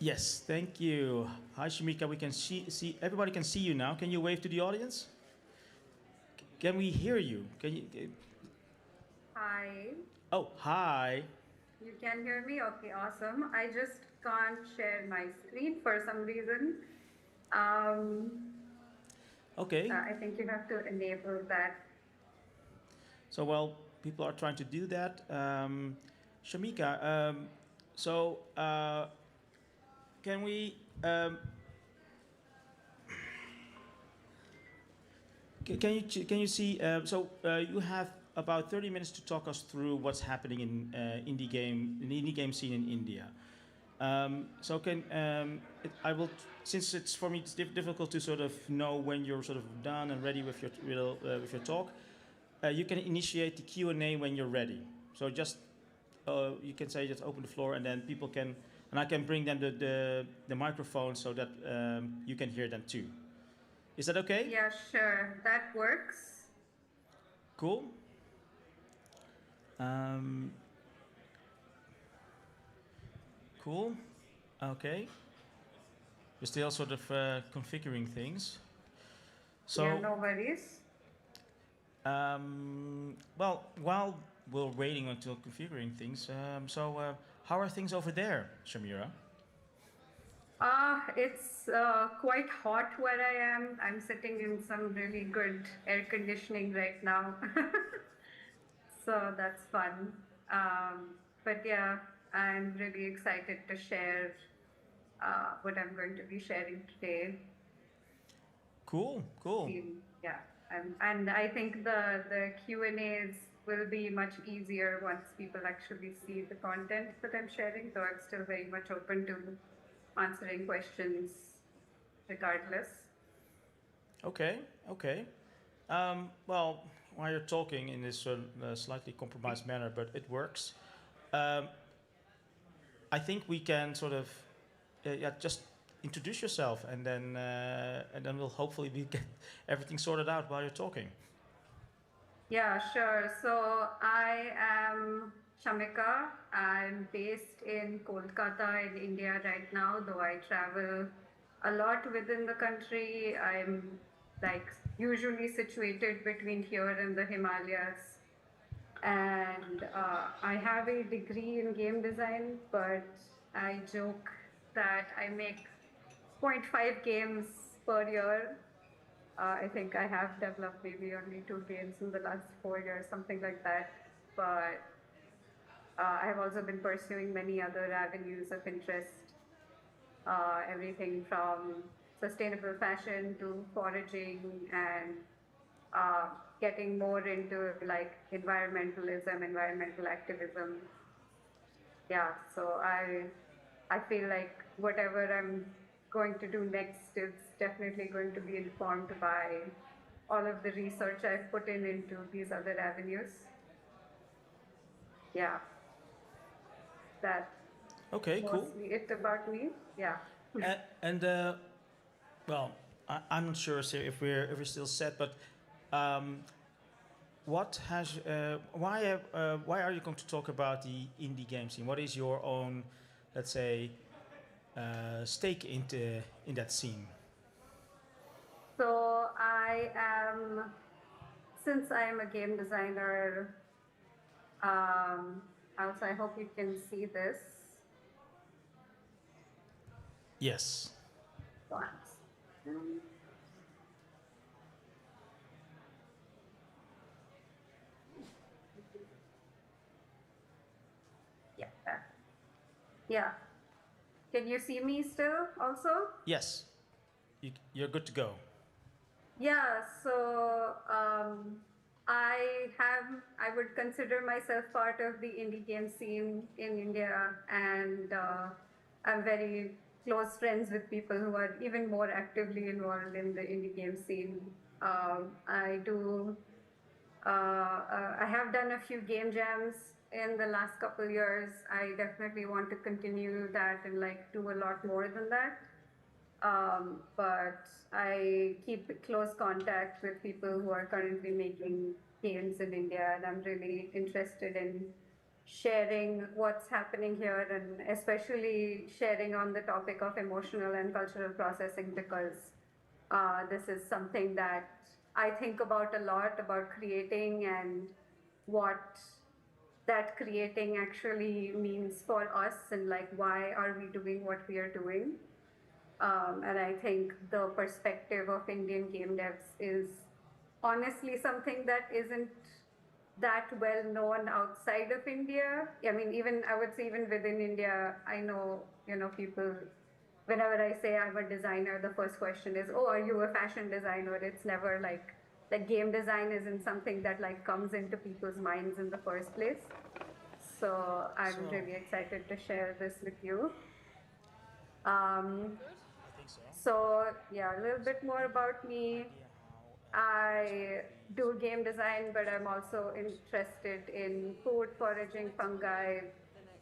Yes, thank you. Hi, Shamika. We can see everybody can see you now. Can you wave to the audience? Can we hear you? Can you? Hi, Oh, hi. you can hear me? Okay, awesome. I just can't share my screen for some reason. Okay. I think you have to enable that. So while people are trying to do that, Shamika. So can we? Can you see? You have about 30 minutes to talk us through what's happening in the indie game scene in India. So can I will since it's for me it's difficult to sort of know when you're sort of done and ready with with your talk. You can initiate the Q and A when you're ready. So just you can say just open the floor and then people can and I can bring them the microphone so that you can hear them too. Is that okay? Yeah, sure, that works. Cool. Um, cool. Okay. We're still sort of configuring things. Yeah, So no worries. Well, while we're waiting until configuring things, how are things over there, Shamira? It's quite hot where I am. I'm sitting in some really good air conditioning right now. So that's fun. But yeah, I'm really excited to share what I'm going to be sharing today. Cool, cool. Yeah, and I think the Q and A's will be much easier once people actually see the content that I'm sharing. Though I'm still very much open to answering questions regardless. Okay, okay. Well, while you're talking in this slightly compromised manner, but it works. Um, I think we can sort of yeah, just introduce yourself, and then we'll hopefully we get everything sorted out while you're talking. Yeah, sure. So I am Shamika. I'm based in Kolkata in India right now, though I travel a lot within the country. I'm like usually situated between here and the Himalayas. And I have a degree in game design, but I joke that I make zero point 0.5 games per year. I think I have developed maybe only 2 games in the last 4 years, something like that. But I have also been pursuing many other avenues of interest, everything from sustainable fashion to foraging and uh, getting more into like environmentalism, environmental activism. Yeah, so I feel like whatever I'm going to do next is definitely going to be informed by all of the research I've put in into these other avenues. Yeah, that's Okay, cool. mostly it about me. Yeah. And well, I'm not sure if we're still set, but um, what has why are you going to talk about the indie game scene? What is your own, let's say, stake in that scene? So I am, since I am a game designer, also I hope you can see this Yes. once. Um, yeah. Yeah. Can you see me still also? Yes. You're good to go. Yeah, so I would consider myself part of the indie game scene in India, and I'm very close friends with people who are even more actively involved in the indie game scene. I do. I have done a few game jams in the last couple years. I definitely want to continue that and like do a lot more than that. But I keep close contact with people who are currently making games in India, and I'm really interested in sharing what's happening here, and especially sharing on the topic of emotional and cultural processing, because this is something that I think about a lot, about creating and what that creating actually means for us, and like why are we doing what we are doing. And I think the perspective of Indian game devs is honestly something that isn't that well known outside of India. I mean, even I would say even within India, I know, people, whenever I say I'm a designer, the first question is, oh, are you a fashion designer? It's never like game design isn't something that like comes into people's minds in the first place. So I'm So, really excited to share this with you. Um, I think so. so yeah, a little bit more about me. Idea how this I could be do something game that design, but I'm also interested in food, foraging, fungi.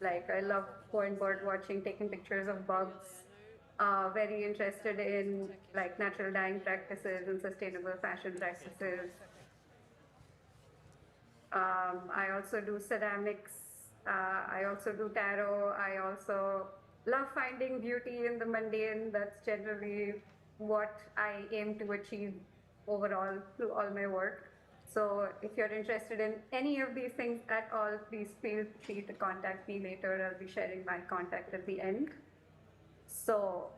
Like I love going bird watching, taking pictures of bugs. Very interested in like natural dyeing practices and sustainable fashion practices. I also do ceramics. I also do tarot. I also love finding beauty in the mundane. That's generally what I aim to achieve overall through all my work. So if you're interested in any of these things at all, please feel free to contact me later. I'll be sharing my contact at the end. So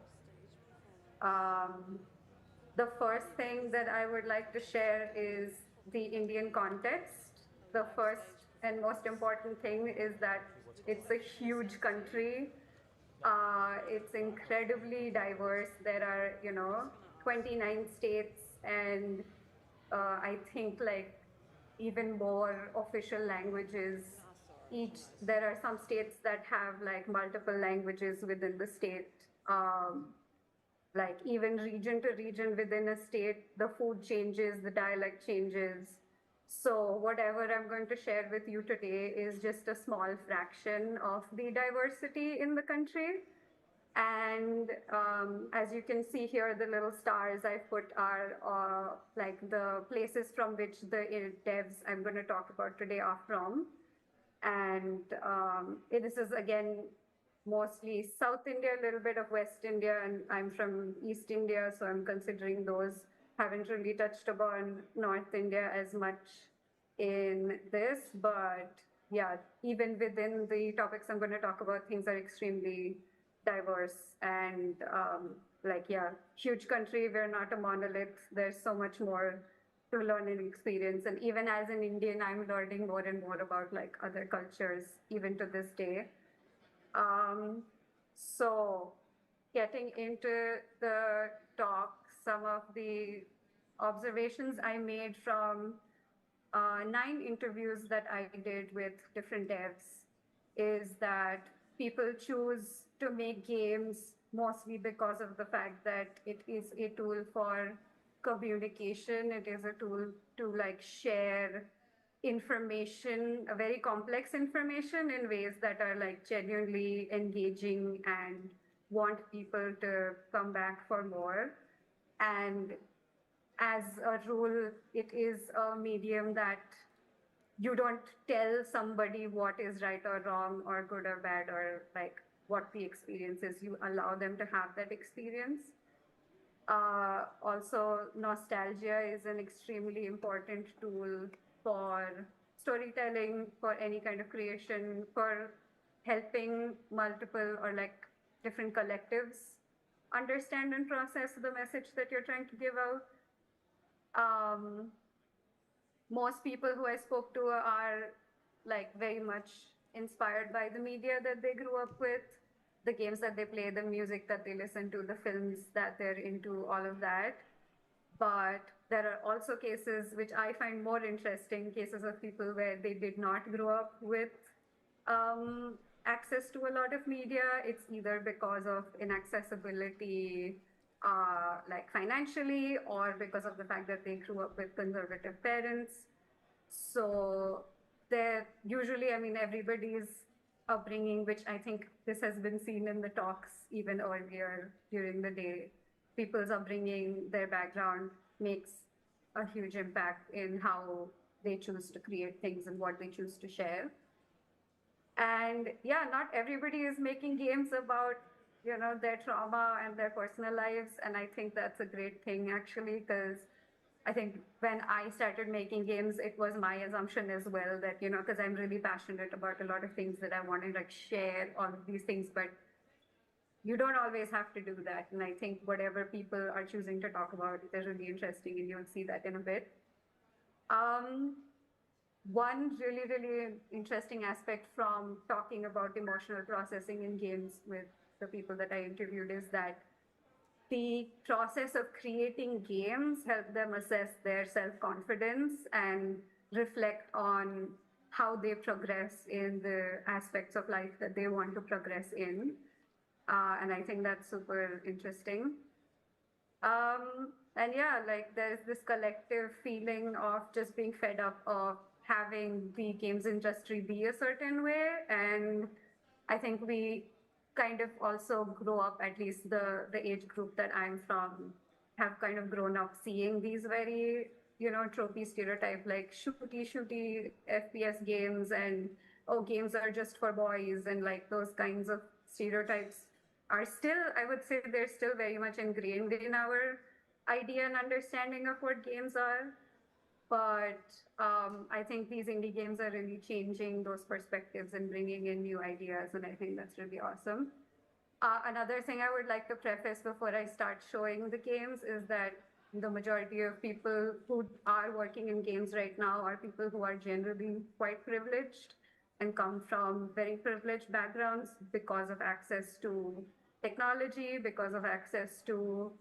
um, the first thing that I would like to share is the Indian context. The first and most important thing is that it's a huge country. It's incredibly diverse. There are, 29 states, and I think like even more official languages. There are some states that have like multiple languages within the state. Like even region to region within a state, the food changes, the dialect changes. So whatever I'm going to share with you today is just a small fraction of the diversity in the country. And as you can see here, the little stars I put are like the places from which the devs I'm going to talk about today are from. And this is again mostly South India, a little bit of West India, and I'm from East India, so I'm considering those. Haven't really touched upon North India as much in this, but yeah, even within the topics I'm going to talk about, things are extremely diverse and like, yeah, huge country. We're not a monolith. There's so much more to learn and experience. And even as an Indian, I'm learning more and more about like other cultures, even to this day. Um, so, getting into the talk, some of the observations I made from 9 interviews that I did with different devs is that people choose to make games mostly because of the fact that it is a tool for communication. It is a tool to like share information, a very complex information in ways that are like genuinely engaging and want people to come back for more. And as a rule, it is a medium that you don't tell somebody what is right or wrong or good or bad or like what the experience is. You allow them to have that experience. Also, nostalgia is an extremely important tool for storytelling, for any kind of creation, for helping multiple or like different collectives understand and process the message that you're trying to give out. Um, Most people who I spoke to are like very much inspired by the media that they grew up with, the games that they play, the music that they listen to, the films that they're into, all of that. But there are also cases which I find more interesting, cases of people where they did not grow up with um, access to a lot of media. It's either because of inaccessibility, like financially, or because of the fact that they grew up with conservative parents. So they're usually, I mean, everybody's upbringing, which I think this has been seen in the talks even earlier during the day. People's upbringing, their background makes a huge impact in how they choose to create things and what they choose to share. And yeah, not everybody is making games about, their trauma and their personal lives. And I think that's a great thing actually, because I think when I started making games, it was my assumption as well that, because I'm really passionate about a lot of things that I want to like share all of these things, but you don't always have to do that. And I think whatever people are choosing to talk about is really interesting, and you'll see that in a bit. Um, One really, really interesting aspect from talking about emotional processing in games with the people that I interviewed is that the process of creating games help them assess their self-confidence and reflect on how they progress in the aspects of life that they want to progress in. And I think that's super interesting. And yeah, like there's this collective feeling of just being fed up of having the games industry be a certain way. And I think we kind of also grow up, at least the age group that I'm from, have kind of grown up seeing these very, tropey stereotype, like shooty FPS games and, oh, games are just for boys, and like those kinds of stereotypes are still, I would say, they're still very much ingrained in our idea and understanding of what games are. But I think these indie games are really changing those perspectives and bringing in new ideas, and I think that's really awesome. Another thing I would like to preface before I start showing the games is that the majority of people who are working in games right now are people who are generally quite privileged and come from very privileged backgrounds because of access to technology, because of access to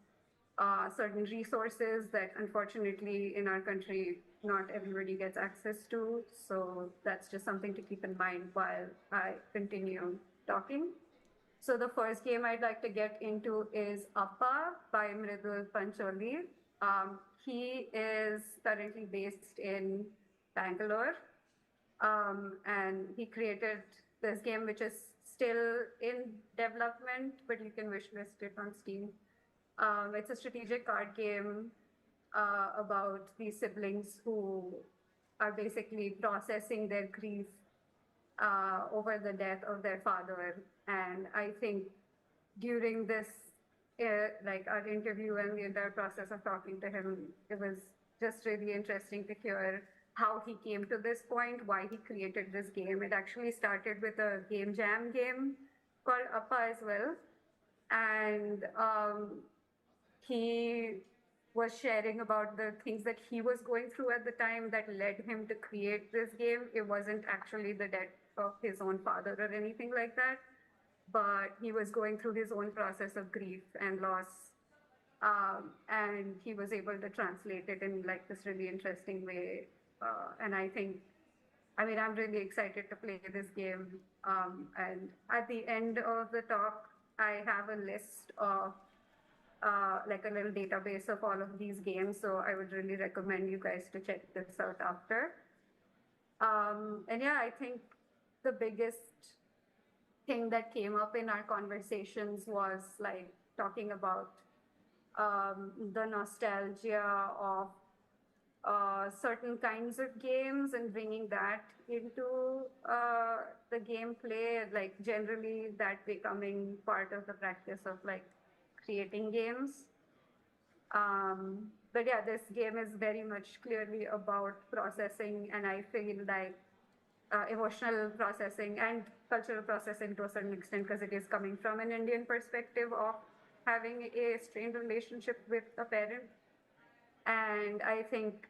certain resources that unfortunately in our country not everybody gets access to. So that's just something to keep in mind while I continue talking. So the first game I'd like to get into is Appa by Mridul Pancholi. He is currently based in Bangalore, and he created this game which is still in development, but you can wishlist it on Steam. It's a strategic card game about these siblings who are basically processing their grief over the death of their father. And I think during this, like our interview and the entire process of talking to him, it was just really interesting to hear how he came to this point, why he created this game. It actually started with a game jam game called Appa as well. And he was sharing about the things that he was going through at the time that led him to create this game. It wasn't actually the death of his own father or anything like that, but he was going through his own process of grief and loss. And he was able to translate it in like this really interesting way. And I think, I mean, I'm really excited to play this game. And at the end of the talk, I have a list of like a little database of all of these games. So I would really recommend you guys to check this out after. And yeah, I think the biggest thing that came up in our conversations was like talking about the nostalgia of certain kinds of games and bringing that into the gameplay, like generally that becoming part of the practice of like creating games. But yeah, this game is very much clearly about processing, and I feel like emotional processing and cultural processing to a certain extent, because it is coming from an Indian perspective of having a strained relationship with a parent. And I think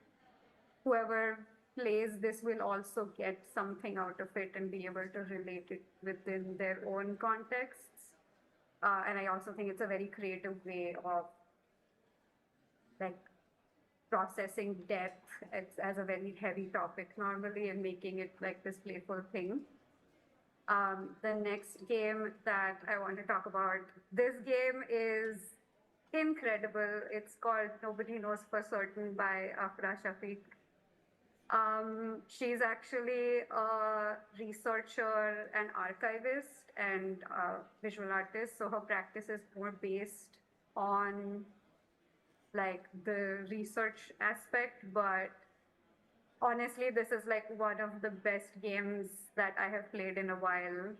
whoever plays this will also get something out of it and be able to relate it within their own contexts. And I also think it's a very creative way of like processing death as a very heavy topic normally and making it like this playful thing. The next game that I want to talk about, this game is incredible. It's called Nobody Knows for Certain by Afra Shafiq. She's actually a researcher and archivist and visual artist. So her practice is more based on like the research aspect, but honestly, this is like one of the best games that I have played in a while.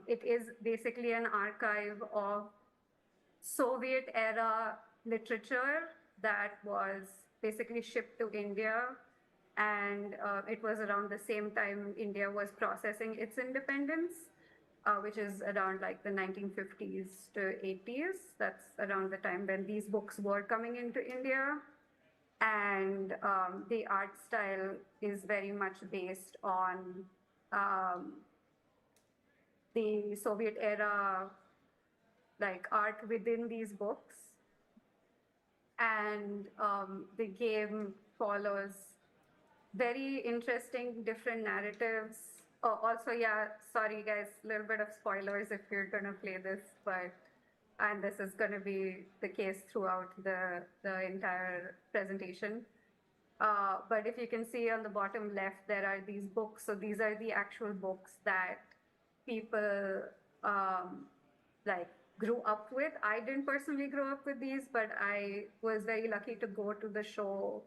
It is basically an archive of Soviet era literature that was basically shipped to India. And it was around the same time India was processing its independence, which is around like the 1950s to 80s. That's around the time when these books were coming into India. And the art style is very much based on um, the Soviet era, like art within these books. And the game follows very interesting different narratives. Oh, also, yeah, sorry guys, a little bit of spoilers if you're gonna play this, but and this is gonna be the case throughout the entire presentation. But if you can see on the bottom left, there are these books. So these are the actual books that people um, like grew up with. I didn't personally grow up with these, but I was very lucky to go to the show,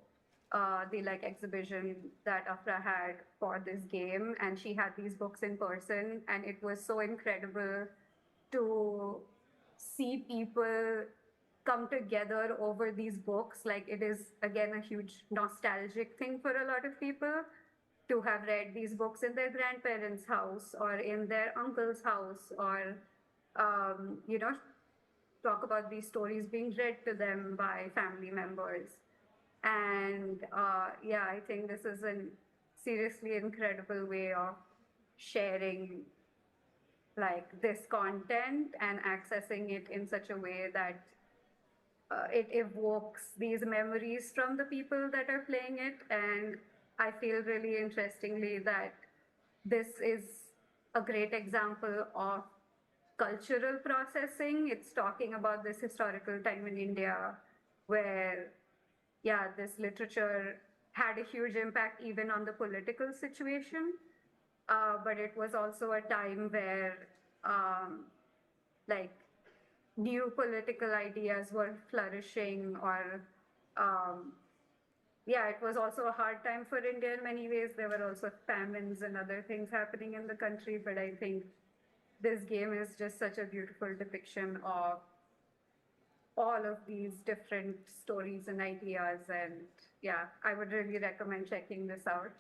the like exhibition that Afra had for this game, and she had these books in person, and it was so incredible to see people come together over these books. Like it is again a huge nostalgic thing for a lot of people to have read these books in their grandparents' house or in their uncle's house, or you know, talk about these stories being read to them by family members. And yeah, I think this is a seriously incredible way of sharing like this content and accessing it in such a way that it evokes these memories from the people that are playing it. And I feel really interestingly that this is a great example of cultural processing. It's talking about this historical time in India where, yeah, this literature had a huge impact even on the political situation. But it was also a time where, like, new political ideas were flourishing, or yeah, it was also a hard time for India in many ways. There were also famines and other things happening in the country, but I think this game is just such a beautiful depiction of all of these different stories and ideas. And yeah, I would really recommend checking this out.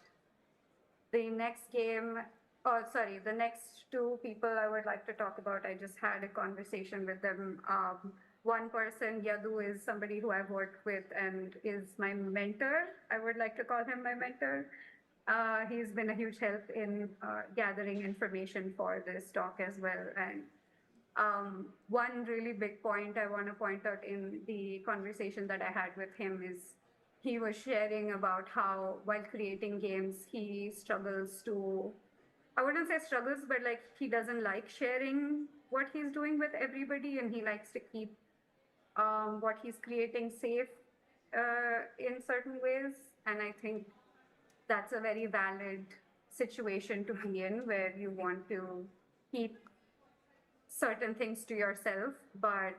The next game, oh, sorry, the next two people I would like to talk about, I just had a conversation with them. One person, Yadu, is somebody who I've worked with and is my mentor. I would like to call him my mentor. He's been a huge help in gathering information for this talk as well. And one really big point I want to point out in the conversation that I had with him is he was sharing about how while creating games, he struggles to, I wouldn't say struggles, but like he doesn't like sharing what he's doing with everybody, and he likes to keep what he's creating safe in certain ways. And I think that's a very valid situation to be in where you want to keep certain things to yourself, but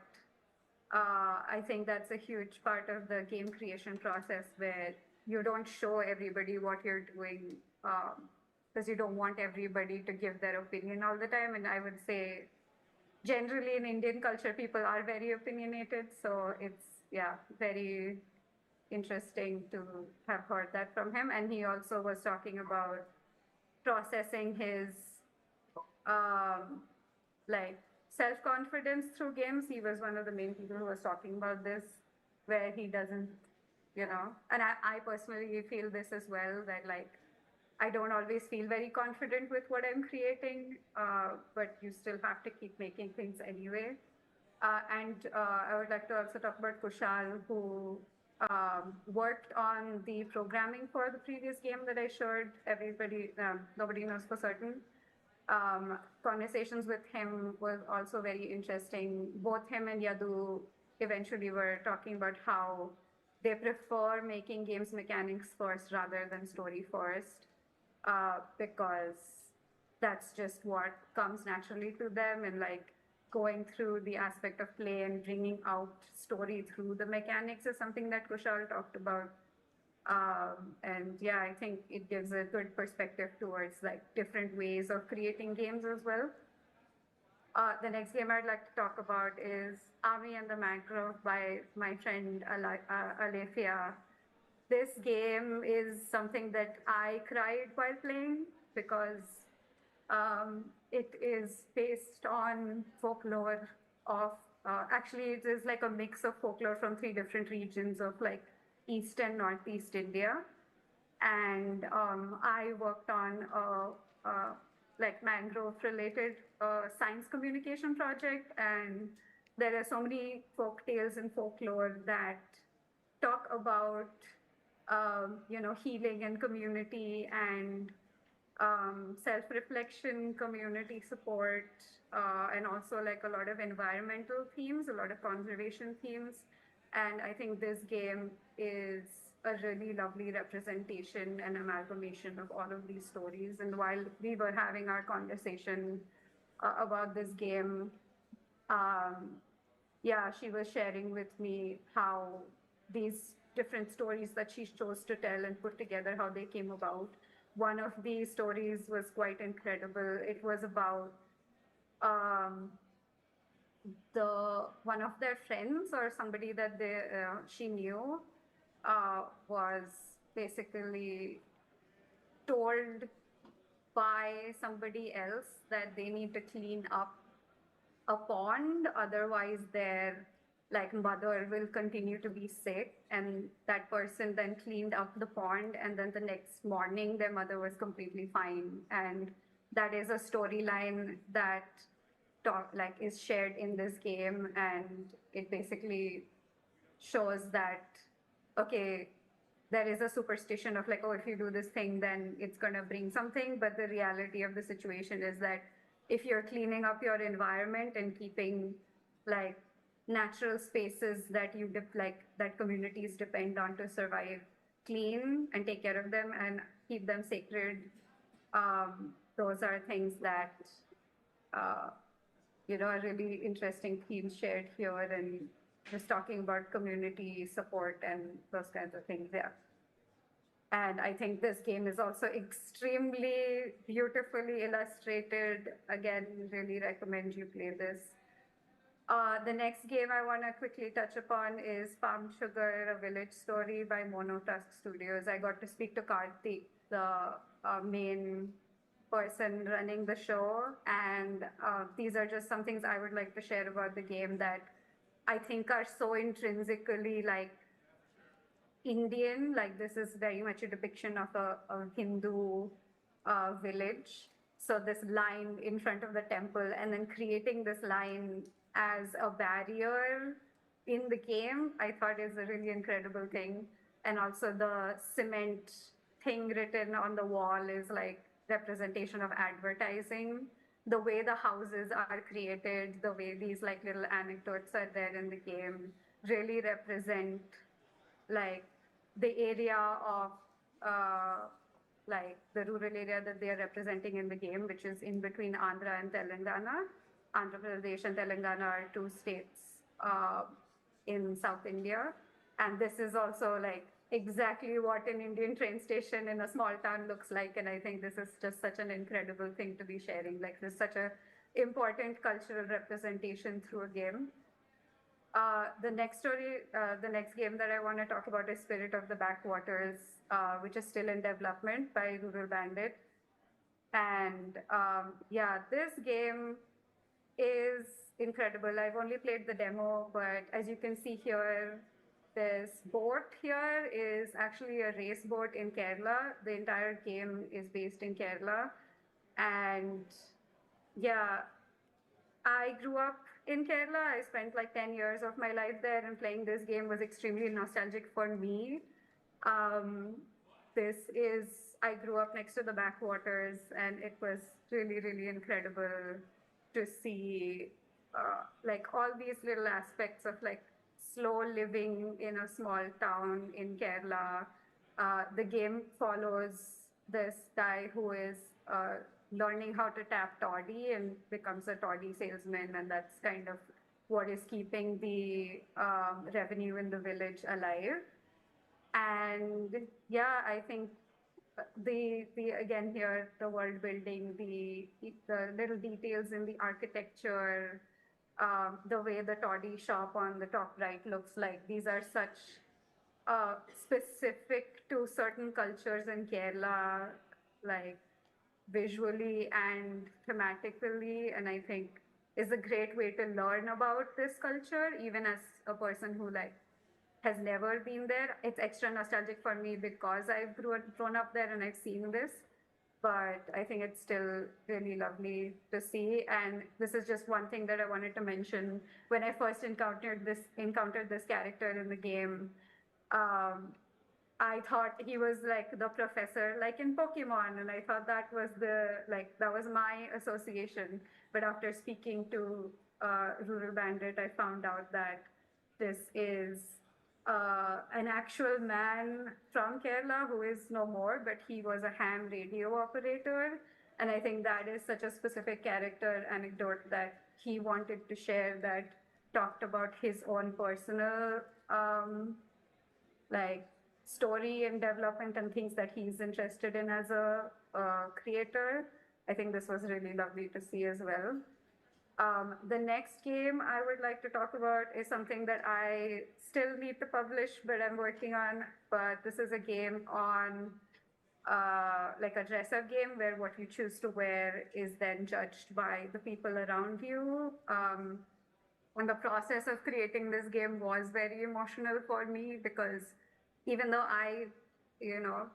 I think that's a huge part of the game creation process where you don't show everybody what you're doing because you don't want everybody to give their opinion all the time. And I would say generally in Indian culture, people are very opinionated. So it's, yeah, very interesting to have heard that from him. And he also was talking about processing his um, like self-confidence through games. He was one of the main people who was talking about this, where he doesn't, you know, and I personally feel this as well, that like I don't always feel very confident with what I'm creating, but you still have to keep making things anyway. And I would like to also talk about Kushal, who worked on the programming for the previous game that I showed everybody. Nobody knows for certain. Conversations with him was also very interesting. Both him and Yadu eventually were talking about how they prefer making games mechanics first rather than story first, because that's just what comes naturally to them. And like going through the aspect of play and bringing out story through the mechanics is something that Kushal talked about. And yeah, I think it gives a good perspective towards like different ways of creating games as well. The next game I'd like to talk about is Army and the Mangrove by my friend Alefia. This game is something that I cried while playing because it is based on folklore of, actually, it is like a mix of folklore from three different regions of like East and Northeast India. And I worked on a like mangrove related science communication project, and there are so many folk tales and folklore that talk about healing and community and self-reflection, community support, and also like a lot of environmental themes, a lot of conservation themes. And I think this game is a really lovely representation and amalgamation of all of these stories. And while we were having our conversation about this game, um, yeah, she was sharing with me how these different stories that she chose to tell and put together, how they came about. One of these stories was quite incredible. It was about um, the one of their friends or somebody that she knew was basically told by somebody else that they need to clean up a pond, otherwise their like mother will continue to be sick. And that person then cleaned up the pond, and then the next morning their mother was completely fine. And that is a storyline that is shared in this game, and it basically shows that, okay, there is a superstition of like, oh, if you do this thing then it's going to bring something, but the reality of the situation is that if you're cleaning up your environment and keeping like natural spaces that like that communities depend on to survive clean and take care of them and keep them sacred, those are things that uh, a really interesting theme shared here, and just talking about community support and those kinds of things. Yeah. And I think this game is also extremely beautifully illustrated. Again, really recommend you play this. The next game I want to quickly touch upon is Palm Sugar, A Village Story by Monotusk Studios. I got to speak to Karthik, the main person running the show, and these are just some things I would like to share about the game that I think are so intrinsically like Indian. Like this is very much a depiction of a Hindu village. So this line in front of the temple, and then creating this line as a barrier in the game, I thought is a really incredible thing. And also the cement thing written on the wall is like representation of advertising. The way the houses are created, the way these like little anecdotes are there in the game really represent like the area of like the rural area that they are representing in the game, which is in between Andhra and Telangana. Andhra Pradesh and Telangana are two states in South India. And this is also like exactly what an Indian train station in a small town looks like. And I think this is just such an incredible thing to be sharing. Like this is such a important cultural representation through a game. The next game that I want to talk about is Spirit of the Backwaters, which is still in development by Rural Bandit. And yeah, this game is incredible. I've only played the demo, but as you can see here, this boat here is actually a race boat in Kerala. The entire game is based in Kerala. And yeah, I grew up in Kerala. I spent like 10 years of my life there, and playing this game was extremely nostalgic for me. Um, I grew up next to the backwaters, and it was really, really incredible to see like all these little aspects of like slow living in a small town in Kerala. The game follows this guy who is learning how to tap toddy and becomes a toddy salesman, and that's kind of what is keeping the revenue in the village alive. And yeah, I think the again here the world building, the little details in the architecture, the way the toddy shop on the top right looks like, these are such specific to certain cultures in Kerala, like visually and thematically, and I think is a great way to learn about this culture, even as a person who like has never been there. It's extra nostalgic for me because I've grown up there and I've seen this. But I think it's still really lovely to see. And this is just one thing that I wanted to mention. When I first encountered this character in the game, um, I thought he was like the professor, like in Pokemon, and I thought that was that was my association. But after speaking to Rural Bandit, I found out that this is an actual man from Kerala who is no more, but he was a ham radio operator. And I think that is such a specific character anecdote that he wanted to share, that talked about his own personal like story and development and things that he's interested in as a creator. I think this was really lovely to see as well. The next game I would like to talk about is something that I still need to publish, but I'm working on. But this is a game on like a dress-up game where what you choose to wear is then judged by the people around you. And the process of creating this game was very emotional for me because even though you know,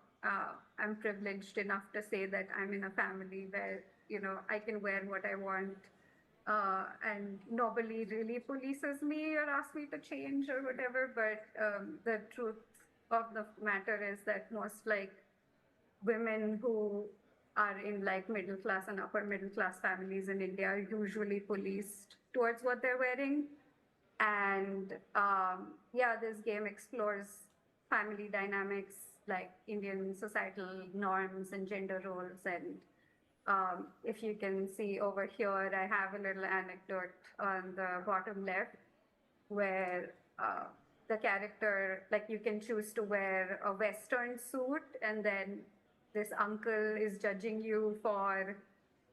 I'm privileged enough to say that I'm in a family where, I can wear what I want, and nobody really polices me or asks me to change or whatever. But the truth of the matter is that most like women who are in like middle class and upper middle class families in India are usually policed towards what they're wearing. And yeah, this game explores family dynamics, like Indian societal norms and gender roles. And if you can see over here, I have a little anecdote on the bottom left where the character, like you can choose to wear a Western suit, and then this uncle is judging you for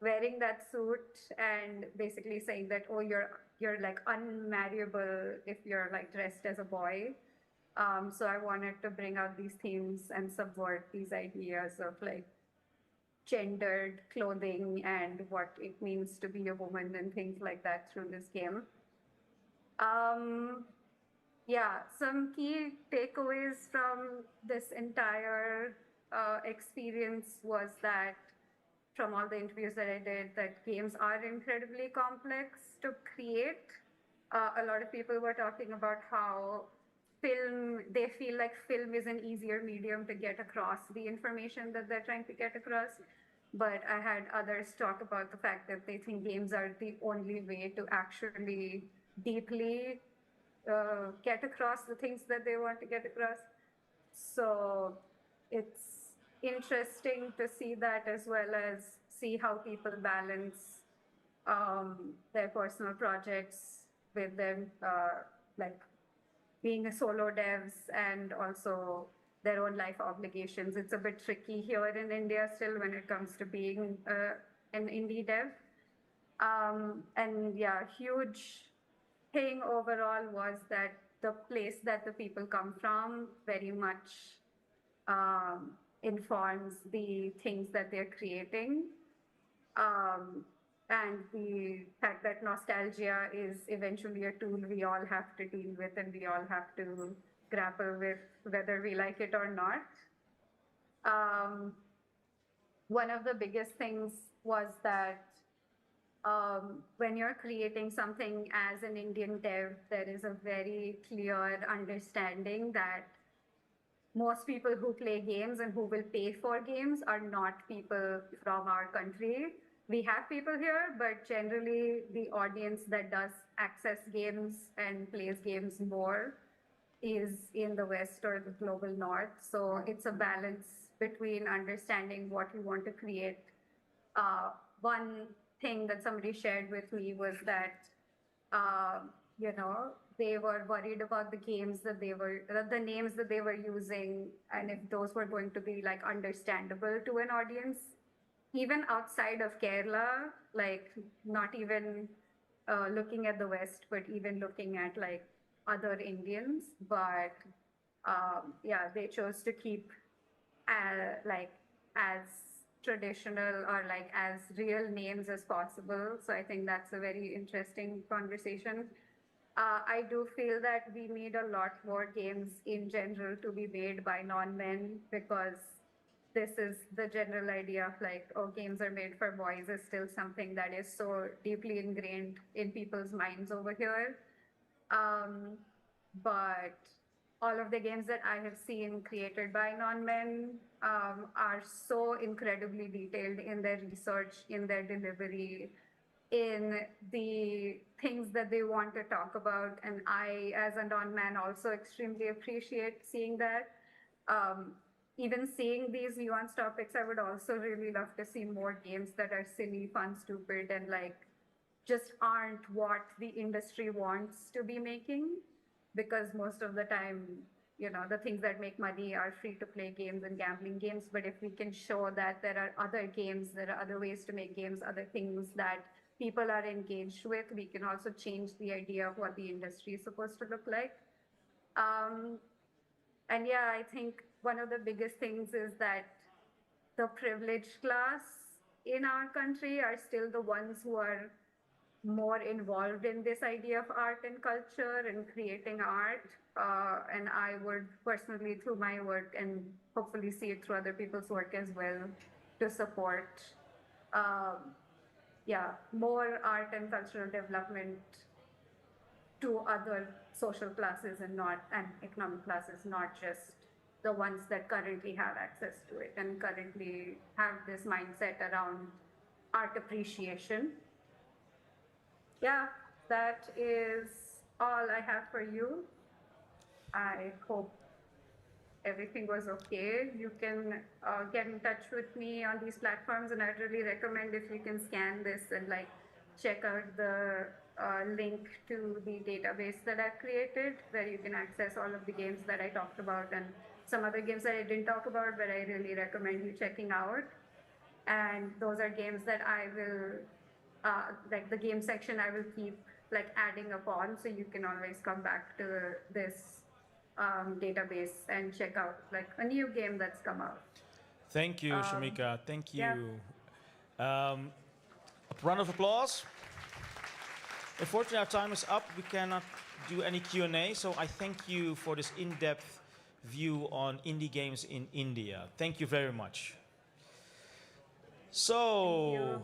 wearing that suit and basically saying that, oh, you're like unmarriable if you're like dressed as a boy. So I wanted to bring out these themes and subvert these ideas of like gendered clothing and what it means to be a woman and things like that through this game. Um, yeah, some key takeaways from this entire experience was that from all the interviews that I did, that games are incredibly complex to create. A lot of people were talking about how they feel like film is an easier medium to get across the information that they're trying to get across. But I had others talk about the fact that they think games are the only way to actually deeply get across the things that they want to get across. So it's interesting to see that, as well as see how people balance their personal projects with them, like being a solo devs and also their own life obligations. It's a bit tricky here in India still when it comes to being an indie dev. And yeah, huge thing overall was that the place that the people come from very much informs the things that they're creating. Um, and the fact that nostalgia is eventually a tool we all have to deal with and we all have to grapple with, whether we like it or not. Um, One of the biggest things was that when you're creating something as an Indian dev, there is a very clear understanding that most people who play games and who will pay for games are not people from our country. We have people here, but generally the audience that does access games and plays games more is in the West or the global North. So it's a balance between understanding what you want to create. One thing that somebody shared with me was that, uh, you know, they were worried about the games that they were, the names that they were using, and if those were going to be like understandable to an audience, even outside of Kerala, like not even looking at the West, but even looking at like other Indians. But yeah, they chose to keep like as traditional or like as real names as possible. So I think that's a very interesting conversation. I do feel that we need a lot more games in general to be made by non-men, because this is the general idea of like, oh, games are made for boys is still something that is so deeply ingrained in people's minds over here. Um, but all of the games that I have seen created by non-men are so incredibly detailed in their research, in their delivery, in the things that they want to talk about. And I, as a non-man, also extremely appreciate seeing that. Um, Even seeing these nuanced topics, I would also really love to see more games that are silly, fun, stupid, and like just aren't what the industry wants to be making, because most of the time, the things that make money are free to play games and gambling games. But if we can show that there are other games, there are other ways to make games, other things that people are engaged with, we can also change the idea of what the industry is supposed to look like. um, and yeah, I think one of the biggest things is that the privileged class in our country are still the ones who are more involved in this idea of art and culture and creating art. And I would personally, through my work, and hopefully see it through other people's work as well, to support, um, yeah, more art and cultural development to other social classes and economic classes, not just the ones that currently have access to it and currently have this mindset around art appreciation. Yeah, that is all I have for you. I hope everything was okay. You can get in touch with me on these platforms, and I'd really recommend if you can scan this and like check out the link to the database that I've created, where you can access all of the games that I talked about and some other games that I didn't talk about, but I really recommend you checking out. And those are games that I will, like the game section, I will keep like adding upon, so you can always come back to this database and check out like a new game that's come out. Thank you, Um, Shamika. Thank yeah, you. A round of applause. Unfortunately, our time is up. We cannot do any Q&A, so I thank you for this in-depth view on indie games in India. Thank you very much. thank So, you.